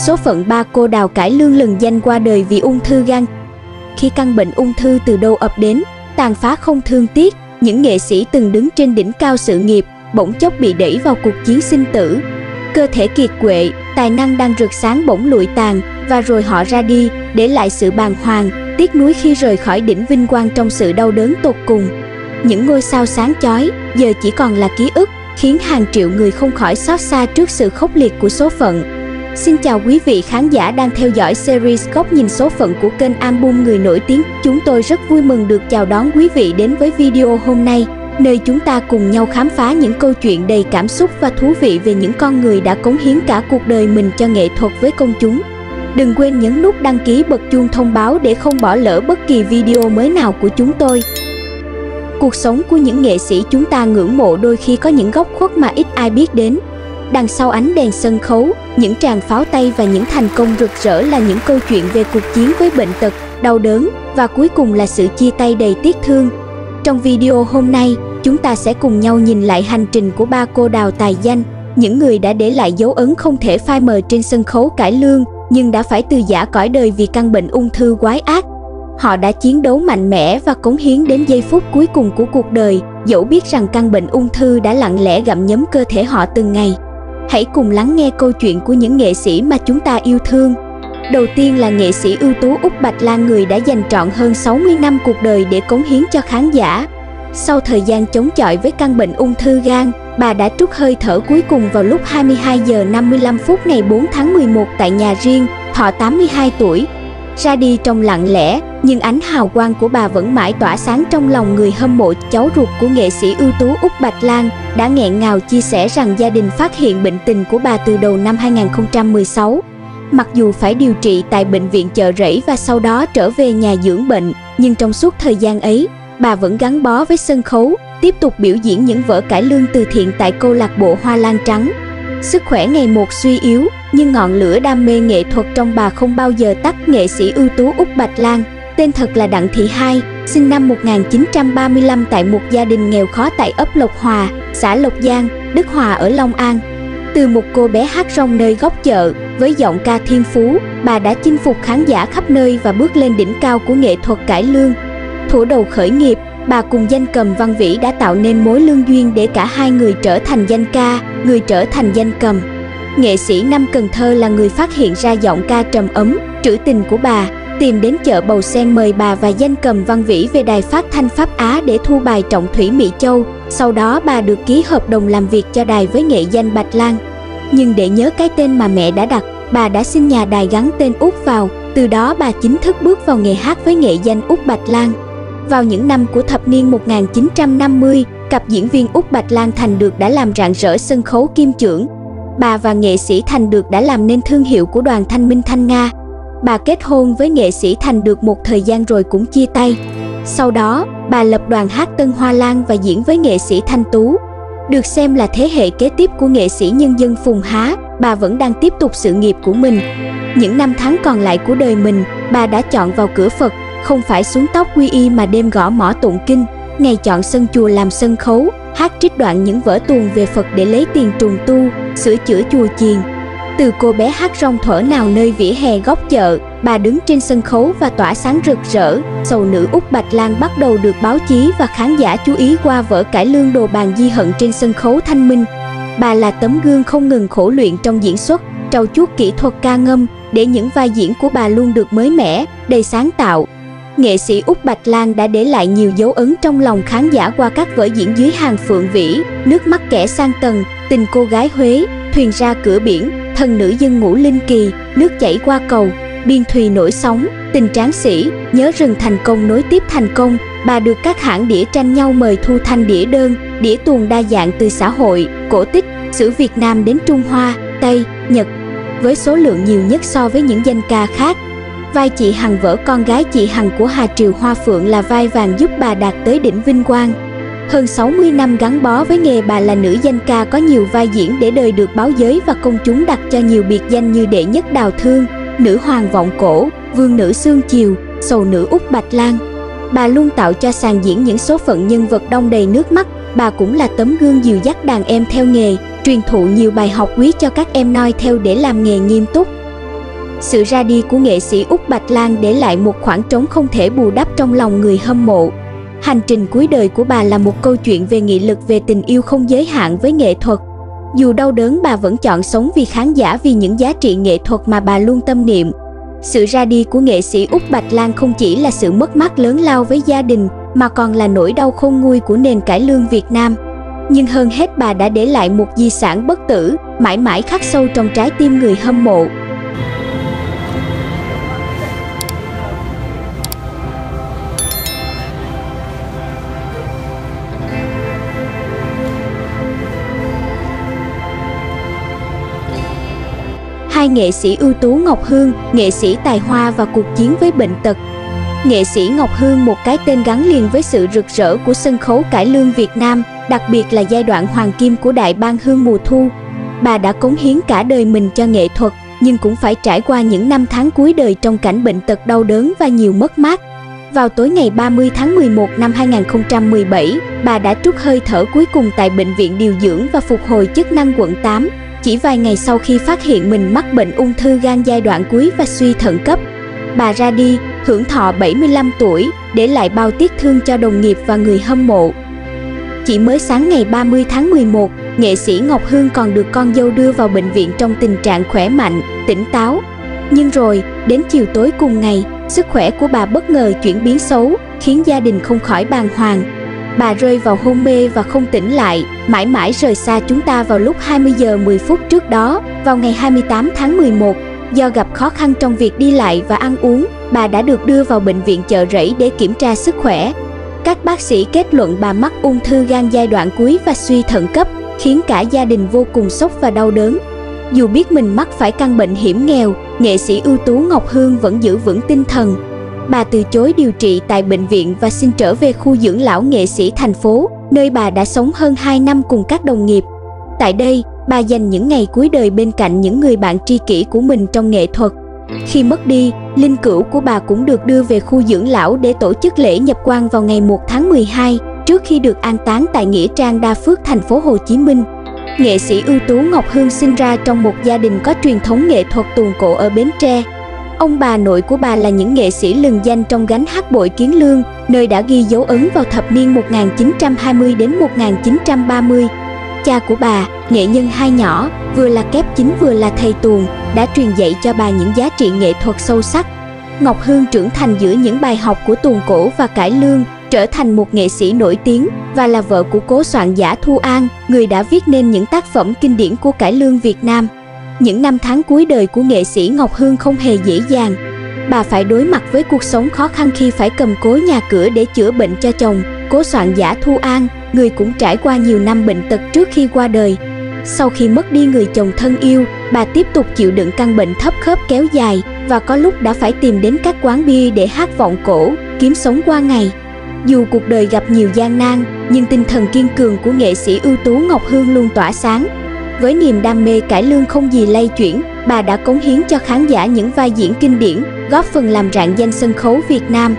Số phận ba cô Đào Cải Lương lừng danh qua đời vì ung thư gan. Khi căn bệnh ung thư từ đâu ập đến, tàn phá không thương tiếc, những nghệ sĩ từng đứng trên đỉnh cao sự nghiệp, bỗng chốc bị đẩy vào cuộc chiến sinh tử. Cơ thể kiệt quệ, tài năng đang rực sáng bỗng lụi tàn, và rồi họ ra đi, để lại sự bàng hoàng, tiếc nuối khi rời khỏi đỉnh vinh quang trong sự đau đớn tột cùng. Những ngôi sao sáng chói, giờ chỉ còn là ký ức, khiến hàng triệu người không khỏi xót xa trước sự khốc liệt của số phận. Xin chào quý vị khán giả đang theo dõi series Góc nhìn số phận của kênh Album Người Nổi Tiếng. Chúng tôi rất vui mừng được chào đón quý vị đến với video hôm nay, nơi chúng ta cùng nhau khám phá những câu chuyện đầy cảm xúc và thú vị về những con người đã cống hiến cả cuộc đời mình cho nghệ thuật với công chúng. Đừng quên nhấn nút đăng ký, bật chuông thông báo để không bỏ lỡ bất kỳ video mới nào của chúng tôi. Cuộc sống của những nghệ sĩ chúng ta ngưỡng mộ đôi khi có những góc khuất mà ít ai biết đến. Đằng sau ánh đèn sân khấu, những tràng pháo tay và những thành công rực rỡ là những câu chuyện về cuộc chiến với bệnh tật, đau đớn và cuối cùng là sự chia tay đầy tiếc thương. Trong video hôm nay, chúng ta sẽ cùng nhau nhìn lại hành trình của ba cô Đào tài danh, những người đã để lại dấu ấn không thể phai mờ trên sân khấu cải lương, nhưng đã phải từ giã cõi đời vì căn bệnh ung thư quái ác. Họ đã chiến đấu mạnh mẽ và cống hiến đến giây phút cuối cùng của cuộc đời, dẫu biết rằng căn bệnh ung thư đã lặng lẽ gặm nhấm cơ thể họ từng ngày. Hãy cùng lắng nghe câu chuyện của những nghệ sĩ mà chúng ta yêu thương. Đầu tiên là nghệ sĩ ưu tú Út Bạch Lan, người đã dành trọn hơn 60 năm cuộc đời để cống hiến cho khán giả. Sau thời gian chống chọi với căn bệnh ung thư gan, bà đã trút hơi thở cuối cùng vào lúc 22 giờ 55 phút ngày 4 tháng 11 tại nhà riêng, thọ 82 tuổi. Ra đi trong lặng lẽ, nhưng ánh hào quang của bà vẫn mãi tỏa sáng trong lòng người hâm mộ. Cháu ruột của nghệ sĩ ưu tú Út Bạch Lan đã nghẹn ngào chia sẻ rằng gia đình phát hiện bệnh tình của bà từ đầu năm 2016. Mặc dù phải điều trị tại bệnh viện Chợ Rẫy và sau đó trở về nhà dưỡng bệnh, nhưng trong suốt thời gian ấy, bà vẫn gắn bó với sân khấu, tiếp tục biểu diễn những vở cải lương từ thiện tại câu lạc bộ Hoa Lan Trắng. Sức khỏe ngày một suy yếu, nhưng ngọn lửa đam mê nghệ thuật trong bà không bao giờ tắt. Nghệ sĩ ưu tú Út Bạch Lan, tên thật là Đặng Thị Hai, sinh năm 1935 tại một gia đình nghèo khó tại ấp Lộc Hòa, xã Lộc Giang, Đức Hòa ở Long An. Từ một cô bé hát rong nơi góc chợ, với giọng ca thiên phú, bà đã chinh phục khán giả khắp nơi và bước lên đỉnh cao của nghệ thuật cải lương. Thuở đầu khởi nghiệp, bà cùng danh cầm Văn Vĩ đã tạo nên mối lương duyên để cả hai người trở thành danh ca, người trở thành danh cầm. Nghệ sĩ Nam Cần Thơ là người phát hiện ra giọng ca trầm ấm, trữ tình của bà, tìm đến chợ Bầu Sen mời bà và danh cầm Văn Vĩ về đài phát thanh Pháp Á để thu bài Trọng Thủy Mỹ Châu. Sau đó bà được ký hợp đồng làm việc cho đài với nghệ danh Bạch Lan. Nhưng để nhớ cái tên mà mẹ đã đặt, bà đã xin nhà đài gắn tên Út vào, từ đó bà chính thức bước vào nghề hát với nghệ danh Út Bạch Lan. Vào những năm của thập niên 1950, cặp diễn viên Út Bạch Lan Thành Được đã làm rạng rỡ sân khấu Kim Chưởng. Bà và nghệ sĩ Thành Được đã làm nên thương hiệu của đoàn Thanh Minh Thanh Nga. Bà kết hôn với nghệ sĩ Thành Được một thời gian rồi cũng chia tay. Sau đó, bà lập đoàn hát Tân Hoa Lan và diễn với nghệ sĩ Thanh Tú. Được xem là thế hệ kế tiếp của nghệ sĩ nhân dân Phùng Há, bà vẫn đang tiếp tục sự nghiệp của mình. Những năm tháng còn lại của đời mình, bà đã chọn vào cửa Phật, không phải xuống tóc quy y mà đêm gõ mõ tụng kinh, ngày chọn sân chùa làm sân khấu, hát trích đoạn những vở tuồng về Phật để lấy tiền trùng tu, sửa chữa chùa chiền. Từ cô bé hát rong thuở nào nơi vỉa hè góc chợ, bà đứng trên sân khấu và tỏa sáng rực rỡ. Sầu nữ Út Bạch Lan bắt đầu được báo chí và khán giả chú ý qua vở cải lương Đồ Bàn Di Hận trên sân khấu Thanh Minh. Bà là tấm gương không ngừng khổ luyện trong diễn xuất, trau chuốt kỹ thuật ca ngâm, để những vai diễn của bà luôn được mới mẻ, đầy sáng tạo. Nghệ sĩ Út Bạch Lan đã để lại nhiều dấu ấn trong lòng khán giả qua các vở diễn dưới hàng Phượng Vĩ, Nước mắt kẻ sang tầng, Tình cô gái Huế, Thuyền ra cửa biển, Thần nữ dân ngũ Linh Kỳ, Nước chảy qua cầu, Biên thùy nổi sóng, Tình tráng sĩ, Nhớ rừng thành công nối tiếp thành công. Bà được các hãng đĩa tranh nhau mời thu thanh đĩa đơn, đĩa tuồng đa dạng từ xã hội, cổ tích, sử Việt Nam đến Trung Hoa, Tây, Nhật, với số lượng nhiều nhất so với những danh ca khác. Vai chị Hằng, vở con gái chị Hằng của Hà Triều Hoa Phượng, là vai vàng giúp bà đạt tới đỉnh vinh quang. Hơn 60 năm gắn bó với nghề, bà là nữ danh ca có nhiều vai diễn để đời, được báo giới và công chúng đặt cho nhiều biệt danh như Đệ Nhất Đào Thương, Nữ Hoàng Vọng Cổ, Vương Nữ Xương Chiều, Sầu Nữ Út Bạch Lan. Bà luôn tạo cho sàn diễn những số phận nhân vật đong đầy nước mắt. Bà cũng là tấm gương dìu dắt đàn em theo nghề, truyền thụ nhiều bài học quý cho các em noi theo để làm nghề nghiêm túc. Sự ra đi của nghệ sĩ Út Bạch Lan để lại một khoảng trống không thể bù đắp trong lòng người hâm mộ. Hành trình cuối đời của bà là một câu chuyện về nghị lực, về tình yêu không giới hạn với nghệ thuật. Dù đau đớn, bà vẫn chọn sống vì khán giả, vì những giá trị nghệ thuật mà bà luôn tâm niệm. Sự ra đi của nghệ sĩ Út Bạch Lan không chỉ là sự mất mát lớn lao với gia đình, mà còn là nỗi đau khôn nguôi của nền cải lương Việt Nam. Nhưng hơn hết, bà đã để lại một di sản bất tử, mãi mãi khắc sâu trong trái tim người hâm mộ. Hai nghệ sĩ ưu tú Ngọc Hương, nghệ sĩ tài hoa và cuộc chiến với bệnh tật. Nghệ sĩ Ngọc Hương, một cái tên gắn liền với sự rực rỡ của sân khấu cải lương Việt Nam, đặc biệt là giai đoạn hoàng kim của Đại Bang Hương mùa thu. Bà đã cống hiến cả đời mình cho nghệ thuật, nhưng cũng phải trải qua những năm tháng cuối đời trong cảnh bệnh tật đau đớn và nhiều mất mát. Vào tối ngày 30 tháng 11 năm 2017, bà đã trút hơi thở cuối cùng tại Bệnh viện Điều dưỡng và Phục hồi chức năng quận 8, chỉ vài ngày sau khi phát hiện mình mắc bệnh ung thư gan giai đoạn cuối và suy thận cấp. Bà ra đi, hưởng thọ 75 tuổi, để lại bao tiếc thương cho đồng nghiệp và người hâm mộ. Chỉ mới sáng ngày 30 tháng 11, nghệ sĩ Ngọc Hương còn được con dâu đưa vào bệnh viện trong tình trạng khỏe mạnh, tỉnh táo. Nhưng rồi, đến chiều tối cùng ngày, sức khỏe của bà bất ngờ chuyển biến xấu, khiến gia đình không khỏi bàng hoàng. Bà rơi vào hôn mê và không tỉnh lại, mãi mãi rời xa chúng ta vào lúc 20 giờ 10 phút trước đó, vào ngày 28 tháng 11. Do gặp khó khăn trong việc đi lại và ăn uống, bà đã được đưa vào bệnh viện Chợ Rẫy để kiểm tra sức khỏe. Các bác sĩ kết luận bà mắc ung thư gan giai đoạn cuối và suy thận cấp, khiến cả gia đình vô cùng sốc và đau đớn. Dù biết mình mắc phải căn bệnh hiểm nghèo, nghệ sĩ ưu tú Ngọc Hương vẫn giữ vững tinh thần. Bà từ chối điều trị tại bệnh viện và xin trở về khu dưỡng lão nghệ sĩ thành phố, nơi bà đã sống hơn 2 năm cùng các đồng nghiệp. Tại đây, bà dành những ngày cuối đời bên cạnh những người bạn tri kỷ của mình trong nghệ thuật. Khi mất đi, linh cữu của bà cũng được đưa về khu dưỡng lão để tổ chức lễ nhập quan vào ngày 1 tháng 12, trước khi được an táng tại Nghĩa Trang Đa Phước, thành phố Hồ Chí Minh. Nghệ sĩ ưu tú Ngọc Hương sinh ra trong một gia đình có truyền thống nghệ thuật tuồng cổ ở Bến Tre. Ông bà nội của bà là những nghệ sĩ lừng danh trong gánh hát Bội Kiến Lương, nơi đã ghi dấu ấn vào thập niên 1920 đến 1930. Cha của bà, nghệ nhân Hai Nhỏ, vừa là kép chính vừa là thầy tuồng, đã truyền dạy cho bà những giá trị nghệ thuật sâu sắc. Ngọc Hương trưởng thành giữa những bài học của tuồng cổ và cải lương, trở thành một nghệ sĩ nổi tiếng và là vợ của cố soạn giả Thu An, người đã viết nên những tác phẩm kinh điển của cải lương Việt Nam. Những năm tháng cuối đời của nghệ sĩ Ngọc Hương không hề dễ dàng. Bà phải đối mặt với cuộc sống khó khăn khi phải cầm cố nhà cửa để chữa bệnh cho chồng, cố soạn giả Thu An, người cũng trải qua nhiều năm bệnh tật trước khi qua đời. Sau khi mất đi người chồng thân yêu, bà tiếp tục chịu đựng căn bệnh thấp khớp kéo dài và có lúc đã phải tìm đến các quán bia để hát vọng cổ, kiếm sống qua ngày. Dù cuộc đời gặp nhiều gian nan, nhưng tinh thần kiên cường của nghệ sĩ ưu tú Ngọc Hương luôn tỏa sáng. Với niềm đam mê cải lương không gì lay chuyển, bà đã cống hiến cho khán giả những vai diễn kinh điển, góp phần làm rạng danh sân khấu Việt Nam.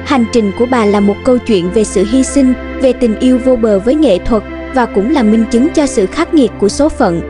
Hành trình của bà là một câu chuyện về sự hy sinh, về tình yêu vô bờ với nghệ thuật và cũng là minh chứng cho sự khắc nghiệt của số phận.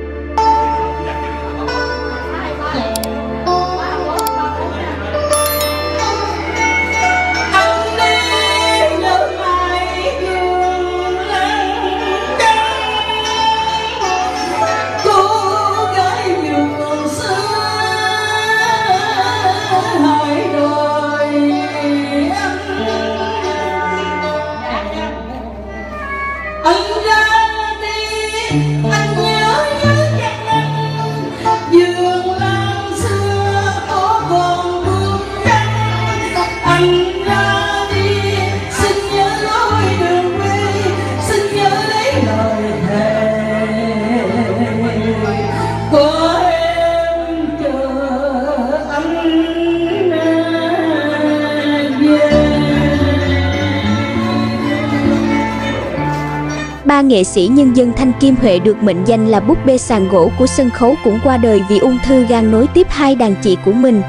Ba nghệ sĩ nhân dân Thanh Kim Huệ được mệnh danh là búp bê sàn gỗ của sân khấu cũng qua đời vì ung thư gan, nối tiếp hai đàn chị của mình.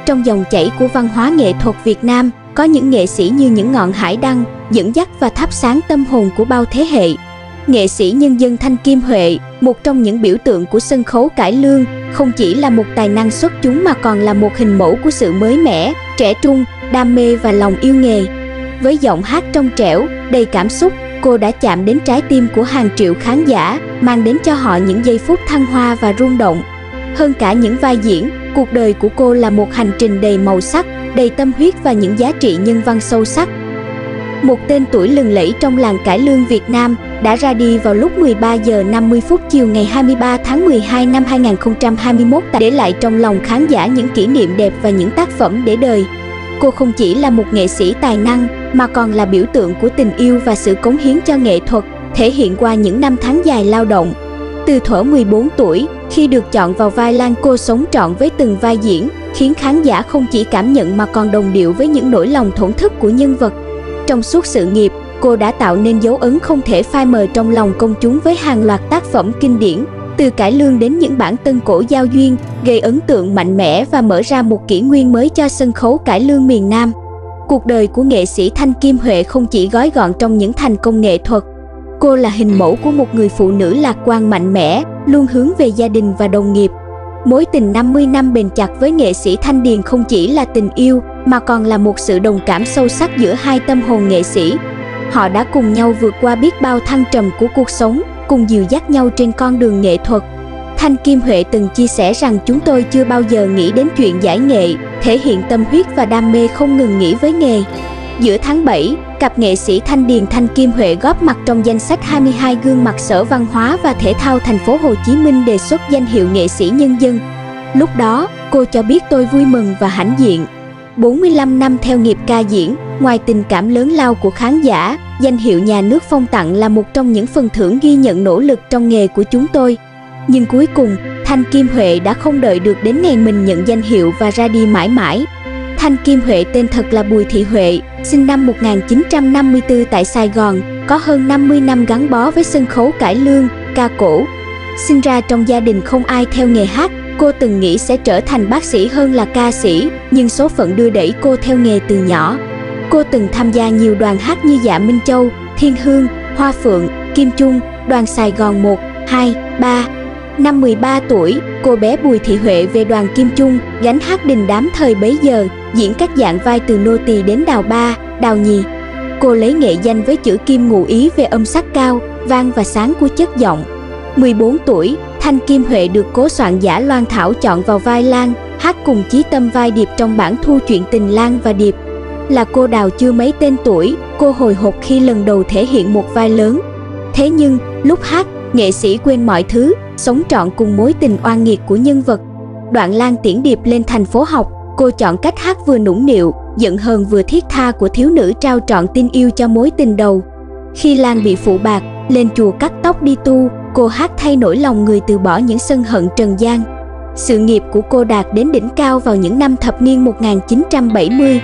Trong dòng chảy của văn hóa nghệ thuật Việt Nam, có những nghệ sĩ như những ngọn hải đăng, dẫn dắt và thắp sáng tâm hồn của bao thế hệ. Nghệ sĩ nhân dân Thanh Kim Huệ, một trong những biểu tượng của sân khấu cải lương, không chỉ là một tài năng xuất chúng mà còn là một hình mẫu của sự mới mẻ, trẻ trung, đam mê và lòng yêu nghề. Với giọng hát trong trẻo, đầy cảm xúc, cô đã chạm đến trái tim của hàng triệu khán giả, mang đến cho họ những giây phút thăng hoa và rung động. Hơn cả những vai diễn, cuộc đời của cô là một hành trình đầy màu sắc, đầy tâm huyết và những giá trị nhân văn sâu sắc. Một tên tuổi lừng lẫy trong làng cải lương Việt Nam đã ra đi vào lúc 13 giờ 50 phút chiều ngày 23 tháng 12 năm 2021, để lại trong lòng khán giả những kỷ niệm đẹp và những tác phẩm để đời. Cô không chỉ là một nghệ sĩ tài năng mà còn là biểu tượng của tình yêu và sự cống hiến cho nghệ thuật, thể hiện qua những năm tháng dài lao động. Từ thuở 14 tuổi, khi được chọn vào vai Lan, cô sống trọn với từng vai diễn, khiến khán giả không chỉ cảm nhận mà còn đồng điệu với những nỗi lòng thổn thức của nhân vật. Trong suốt sự nghiệp, cô đã tạo nên dấu ấn không thể phai mờ trong lòng công chúng với hàng loạt tác phẩm kinh điển, từ cải lương đến những bản tân cổ giao duyên, gây ấn tượng mạnh mẽ và mở ra một kỷ nguyên mới cho sân khấu cải lương miền Nam. Cuộc đời của nghệ sĩ Thanh Kim Huệ không chỉ gói gọn trong những thành công nghệ thuật. Cô là hình mẫu của một người phụ nữ lạc quan mạnh mẽ, luôn hướng về gia đình và đồng nghiệp. Mối tình 50 năm bền chặt với nghệ sĩ Thanh Điền không chỉ là tình yêu, mà còn là một sự đồng cảm sâu sắc giữa hai tâm hồn nghệ sĩ. Họ đã cùng nhau vượt qua biết bao thăng trầm của cuộc sống, cùng dìu dắt nhau trên con đường nghệ thuật. Thanh Kim Huệ từng chia sẻ rằng chúng tôi chưa bao giờ nghĩ đến chuyện giải nghệ, thể hiện tâm huyết và đam mê không ngừng nghỉ với nghề. Giữa tháng 7, cặp nghệ sĩ Thanh Điền Thanh Kim Huệ góp mặt trong danh sách 22 gương mặt Sở Văn hóa và Thể thao thành phố Hồ Chí Minh đề xuất danh hiệu nghệ sĩ nhân dân. Lúc đó, cô cho biết tôi vui mừng và hãnh diện. 45 năm theo nghiệp ca diễn, ngoài tình cảm lớn lao của khán giả, danh hiệu nhà nước phong tặng là một trong những phần thưởng ghi nhận nỗ lực trong nghề của chúng tôi. Nhưng cuối cùng, Thanh Kim Huệ đã không đợi được đến ngày mình nhận danh hiệu và ra đi mãi mãi. Thanh Kim Huệ tên thật là Bùi Thị Huệ, sinh năm 1954 tại Sài Gòn, có hơn 50 năm gắn bó với sân khấu cải lương, ca cổ. Sinh ra trong gia đình không ai theo nghề hát, cô từng nghĩ sẽ trở thành bác sĩ hơn là ca sĩ, nhưng số phận đưa đẩy cô theo nghề từ nhỏ. Cô từng tham gia nhiều đoàn hát như Dạ Minh Châu, Thiên Hương, Hoa Phượng, Kim Chung, đoàn Sài Gòn 1, 2, 3. Năm 13 tuổi, cô bé Bùi Thị Huệ về đoàn Kim Chung, gánh hát đình đám thời bấy giờ, diễn các dạng vai từ nô tỳ đến đào ba, đào nhì. Cô lấy nghệ danh với chữ Kim ngụ ý về âm sắc cao, vang và sáng của chất giọng. 14 tuổi, Thanh Kim Huệ được cố soạn giả Loan Thảo chọn vào vai Lan, hát cùng Chí Tâm vai Điệp trong bản thu chuyện tình Lan và Điệp. Là cô đào chưa mấy tên tuổi, cô hồi hộp khi lần đầu thể hiện một vai lớn. Thế nhưng, lúc hát, nghệ sĩ quên mọi thứ, sống trọn cùng mối tình oan nghiệt của nhân vật. Đoạn Lan tiễn Điệp lên thành phố học, cô chọn cách hát vừa nũng nịu, giận hờn vừa thiết tha của thiếu nữ trao trọn tin yêu cho mối tình đầu. Khi Lan bị phụ bạc, lên chùa cắt tóc đi tu, cô hát thay nỗi lòng người từ bỏ những sân hận trần gian. Sự nghiệp của cô đạt đến đỉnh cao vào những năm thập niên 1970.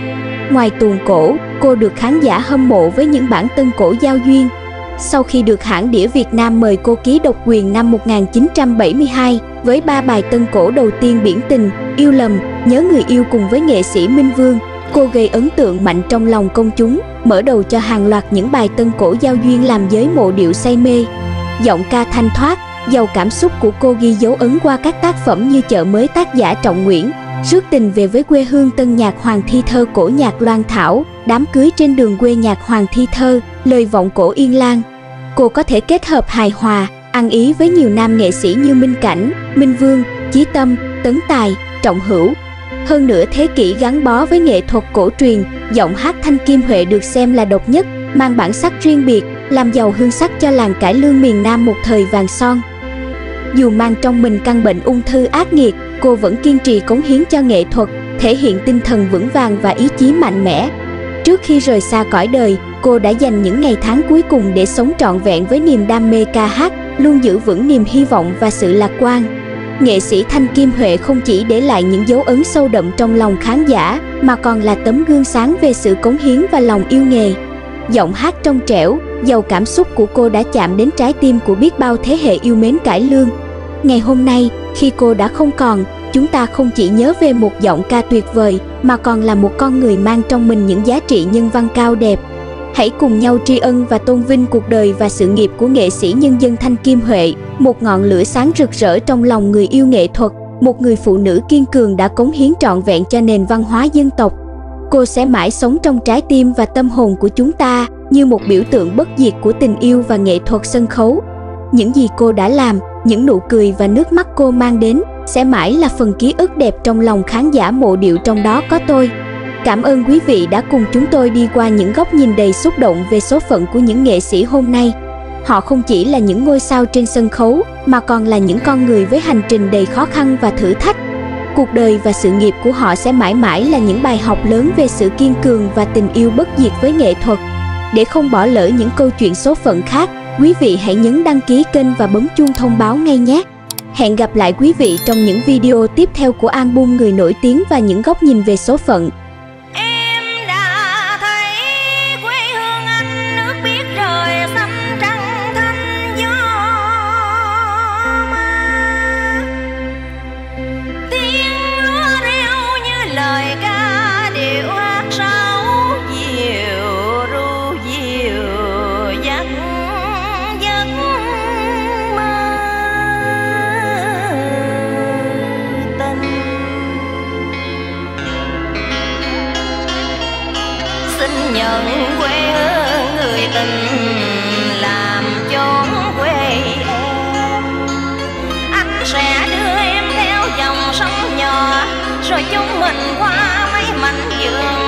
Ngoài tuồng cổ, cô được khán giả hâm mộ với những bản tân cổ giao duyên. Sau khi được hãng đĩa Việt Nam mời cô ký độc quyền năm 1972 với 3 bài tân cổ đầu tiên Biển Tình, Yêu Lầm, Nhớ Người Yêu cùng với nghệ sĩ Minh Vương, cô gây ấn tượng mạnh trong lòng công chúng, mở đầu cho hàng loạt những bài tân cổ giao duyên làm giới mộ điệu say mê. Giọng ca thanh thoát, giàu cảm xúc của cô ghi dấu ấn qua các tác phẩm như Chợ Mới tác giả Trọng Nguyễn, Rước Tình Về Với Quê Hương tân nhạc Hoàng Thi Thơ cổ nhạc Loan Thảo, Đám Cưới Trên Đường Quê nhạc Hoàng Thi Thơ, Lời Vọng cổ Yên Lan. Cô có thể kết hợp hài hòa, ăn ý với nhiều nam nghệ sĩ như Minh Cảnh, Minh Vương, Chí Tâm, Tấn Tài, Trọng Hữu. Hơn nửa thế kỷ gắn bó với nghệ thuật cổ truyền, giọng hát Thanh Kim Huệ được xem là độc nhất, mang bản sắc riêng biệt, làm giàu hương sắc cho làng cải lương miền Nam một thời vàng son. Dù mang trong mình căn bệnh ung thư ác nghiệt, cô vẫn kiên trì cống hiến cho nghệ thuật, thể hiện tinh thần vững vàng và ý chí mạnh mẽ. Trước khi rời xa cõi đời, cô đã dành những ngày tháng cuối cùng để sống trọn vẹn với niềm đam mê ca hát, luôn giữ vững niềm hy vọng và sự lạc quan. Nghệ sĩ Thanh Kim Huệ không chỉ để lại những dấu ấn sâu đậm trong lòng khán giả, mà còn là tấm gương sáng về sự cống hiến và lòng yêu nghề. Giọng hát trong trẻo, giàu cảm xúc của cô đã chạm đến trái tim của biết bao thế hệ yêu mến cải lương. Ngày hôm nay, khi cô đã không còn, chúng ta không chỉ nhớ về một giọng ca tuyệt vời, mà còn là một con người mang trong mình những giá trị nhân văn cao đẹp. Hãy cùng nhau tri ân và tôn vinh cuộc đời và sự nghiệp của nghệ sĩ nhân dân Thanh Kim Huệ, một ngọn lửa sáng rực rỡ trong lòng người yêu nghệ thuật, một người phụ nữ kiên cường đã cống hiến trọn vẹn cho nền văn hóa dân tộc. Cô sẽ mãi sống trong trái tim và tâm hồn của chúng ta như một biểu tượng bất diệt của tình yêu và nghệ thuật sân khấu. Những gì cô đã làm, những nụ cười và nước mắt cô mang đến sẽ mãi là phần ký ức đẹp trong lòng khán giả mộ điệu Trong Đó Có Tôi. Cảm ơn quý vị đã cùng chúng tôi đi qua những góc nhìn đầy xúc động về số phận của những nghệ sĩ hôm nay. Họ không chỉ là những ngôi sao trên sân khấu, mà còn là những con người với hành trình đầy khó khăn và thử thách. Cuộc đời và sự nghiệp của họ sẽ mãi mãi là những bài học lớn về sự kiên cường và tình yêu bất diệt với nghệ thuật. Để không bỏ lỡ những câu chuyện số phận khác, quý vị hãy nhấn đăng ký kênh và bấm chuông thông báo ngay nhé. Hẹn gặp lại quý vị trong những video tiếp theo của album Người Nổi Tiếng và những góc nhìn về số phận. Em đã thấy quê hương anh, nước biếc trời xanh trắng thanh gió ma. Tiếng lúa reo như lời ca điệu hát sáo diều ru diều dắt giấc mơ tình. Xin nhận quê hương người tình làm chốn quê em. Anh sẽ đưa em theo dòng sông nhỏ, rồi chúng mình qua mấy mảnh vườn